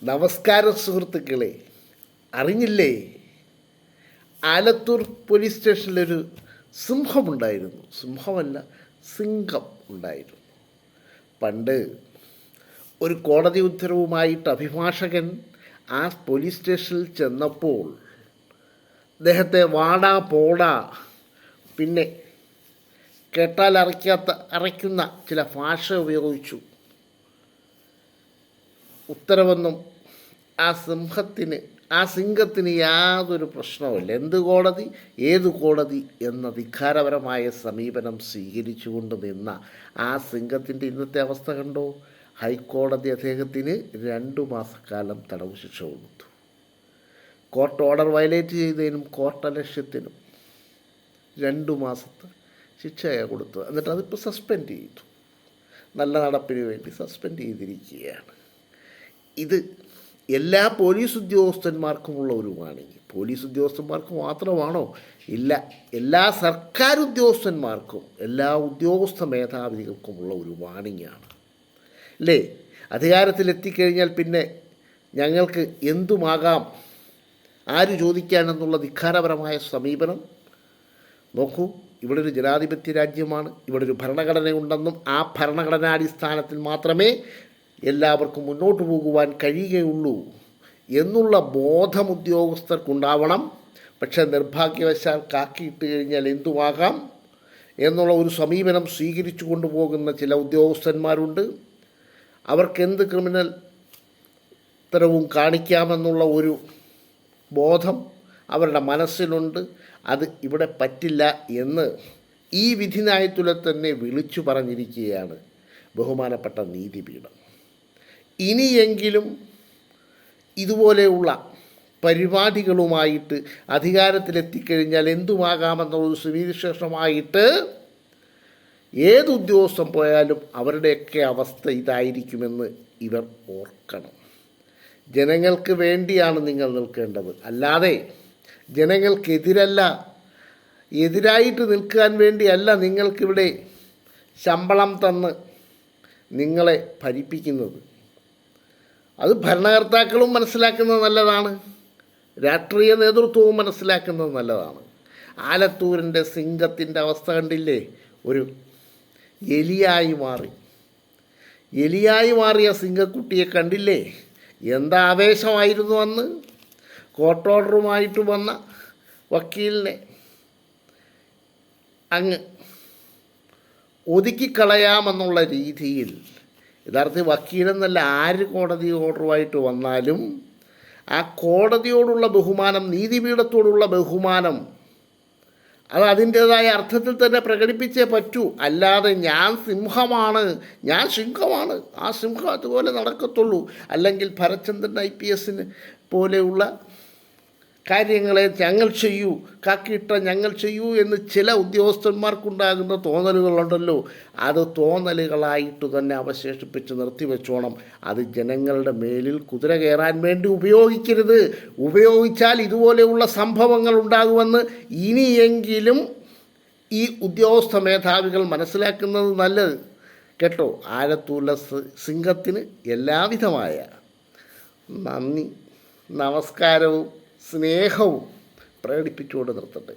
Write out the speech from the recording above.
നമസ്കാരം സുഹൃത്തുക്കളെ. അറിഞ്ഞില്ലേ, ആലത്തൂർ പോലീസ് സ്റ്റേഷനിലൊരു സിംഹമുണ്ടായിരുന്നു. സിംഹമല്ല, സിംഹം ഉണ്ടായിരുന്നു. പണ്ട് ഒരു കോടതി ഉത്തരവുമായിട്ട് അഭിഭാഷകൻ ആ പോലീസ് സ്റ്റേഷനിൽ ചെന്നപ്പോൾ അദ്ദേഹത്തെ വാടാ പോടാ, പിന്നെ കേട്ടാൽ അറയ്ക്കുന്ന ചില ഭാഷ ഉപയോഗിച്ചു. ഉത്തരവൊന്നും ആ സിംഹത്തിന് യാതൊരു പ്രശ്നവുമില്ല. എന്ത് കോടതി, ഏത് കോടതി എന്ന ധിക്കാരപരമായ സമീപനം സ്വീകരിച്ചുകൊണ്ട് നിന്ന ആ സിംഹത്തിൻ്റെ ഇന്നത്തെ അവസ്ഥ കണ്ടോ? ഹൈക്കോടതി അദ്ദേഹത്തിന് 2 മാസക്കാലം തടവ് ശിക്ഷ കൊടുത്തു. കോർട്ട് ഓർഡർ വയലേറ്റ് ചെയ്തതിനും കോർട്ടലക്ഷ്യത്തിനും 2 മാസത്തെ ശിക്ഷയാണ് കൊടുത്തത്. എന്നിട്ട് അതിപ്പോൾ സസ്പെൻഡ് ചെയ്തു. നല്ല നടപ്പിന് വേണ്ടി സസ്പെൻഡ് ചെയ്തിരിക്കുകയാണ്. ഇത് എല്ലാ പോലീസ് ഉദ്യോഗസ്ഥന്മാർക്കുമുള്ള ഒരു വാണിംഗ്. പോലീസ് ഉദ്യോഗസ്ഥന്മാർക്ക് മാത്രമാണോ? ഇല്ല, എല്ലാ സർക്കാർ ഉദ്യോഗസ്ഥന്മാർക്കും, എല്ലാ ഉദ്യോഗസ്ഥ മേധാവികൾക്കുമുള്ള ഒരു വാണിംഗാണ് അല്ലേ? അധികാരത്തിലെത്തിക്കഴിഞ്ഞാൽ പിന്നെ ഞങ്ങൾക്ക് എന്തുമാകാം, ആര് ചോദിക്കാനെന്നുള്ള ധിക്കാരപരമായ സമീപനം. നോക്കൂ, ഇവിടെ ഒരു ജനാധിപത്യ രാജ്യമാണ്. ഇവിടെ ഒരു ഭരണഘടനയുണ്ടെന്നും ആ ഭരണഘടനാടിസ്ഥാനത്തിൽ മാത്രമേ എല്ലാവർക്കും മുന്നോട്ട് പോകുവാൻ കഴിയുകയുള്ളൂ എന്നുള്ള ബോധം ഉദ്യോഗസ്ഥർക്കുണ്ടാവണം. പക്ഷേ നിർഭാഗ്യവശാൽ കാക്കിയിട്ട് കഴിഞ്ഞാൽ എന്തുമാകാം എന്നുള്ള ഒരു സമീപനം സ്വീകരിച്ചു കൊണ്ടുപോകുന്ന ചില ഉദ്യോഗസ്ഥന്മാരുണ്ട്. അവർക്കെന്ത് ക്രിമിനൽ തരവും കാണിക്കാമെന്നുള്ള ഒരു ബോധം അവരുടെ മനസ്സിലുണ്ട്. അത് ഇവിടെ പറ്റില്ല എന്ന് ഈ വിധിന്യായത്തിലെ തന്നെ വിളിച്ചു പറഞ്ഞിരിക്കുകയാണ് ബഹുമാനപ്പെട്ട നീതിപീഠം. ഇനിയെങ്കിലും ഇതുപോലെയുള്ള പരിപാടികളുമായിട്ട് അധികാരത്തിലെത്തിക്കഴിഞ്ഞാൽ എന്തുമാകാമെന്നൊരു സുവിശേഷമായിട്ട് ഏത് ഉദ്യോഗസ്ഥൻ പോയാലും അവരുടെയൊക്കെ അവസ്ഥ ഇതായിരിക്കുമെന്ന് ഇവർ ഓർക്കണം. ജനങ്ങൾക്ക് വേണ്ടിയാണ് നിങ്ങൾ നിൽക്കേണ്ടത്, അല്ലാതെ ജനങ്ങൾക്കെതിരല്ല. എതിരായിട്ട് നിൽക്കാൻ വേണ്ടിയല്ല നിങ്ങൾക്കിവിടെ ശമ്പളം തന്ന് നിങ്ങളെ ഭരിപ്പിക്കുന്നത്. അത് ഭരണകർത്താക്കളും മനസ്സിലാക്കുന്നത് നല്ലതാണ്, രാഷ്ട്രീയ നേതൃത്വവും മനസ്സിലാക്കുന്നത് നല്ലതാണ്. ആലത്തൂരിൻ്റെ സിംഹത്തിൻ്റെ അവസ്ഥ കണ്ടില്ലേ? ഒരു എലിയായി മാറിയ സിംഹക്കുട്ടിയെ കണ്ടില്ലേ? എന്താ ആവേശമായിരുന്നു അന്ന്. കോർട്ട് ഓർഡറുമായിട്ട് വന്ന വക്കീലിനെ അങ്ങ് ഒതുക്കിക്കളയാമെന്നുള്ള രീതിയിൽ, യഥാർത്ഥത്തിൽ വക്കീലെന്നല്ല, ആര് കോടതി ഓർഡറുമായിട്ട് വന്നാലും ആ കോടതിയോടുള്ള ബഹുമാനം, നീതിപീഠത്തോടുള്ള ബഹുമാനം, അത് അതിൻ്റേതായ അർത്ഥത്തിൽ തന്നെ പ്രകടിപ്പിച്ചേ പറ്റൂ. അല്ലാതെ ഞാൻ സിംഹമാണ്, ഞാൻ സിംഹമാണ്, ആ സിംഹം അതുപോലെ നടക്കത്തുള്ളൂ, അല്ലെങ്കിൽ ഭരചന്ദ്രൻ IPS പോലെയുള്ള കാര്യങ്ങളെ ഞങ്ങൾ ചെയ്യൂ, കാക്കിയിട്ട ഞങ്ങൾ ചെയ്യൂ എന്ന് ചില ഉദ്യോഗസ്ഥന്മാർക്കുണ്ടാകുന്ന തോന്നലുകളുണ്ടല്ലോ, അത് തോന്നലുകളായിട്ട് തന്നെ അവശേഷിപ്പിച്ച് നിർത്തിവെച്ചോണം. അത് ജനങ്ങളുടെ മേലിൽ കുതിര കയറാൻ വേണ്ടി ഉപയോഗിക്കരുത്. ഉപയോഗിച്ചാൽ ഇതുപോലെയുള്ള സംഭവങ്ങൾ ഉണ്ടാകുമെന്ന് ഇനിയെങ്കിലും ഈ ഉദ്യോഗസ്ഥ മേധാവികൾ മനസ്സിലാക്കുന്നത് നല്ലത് കേട്ടോ. ആലത്തൂരിലെ സിംഹത്തിന് എല്ലാവിധമായ നന്ദി, നമസ്കാരവും സ്നേഹവും പ്രകടിപ്പിച്ചുകൊണ്ട് നിർത്തട്ടെ.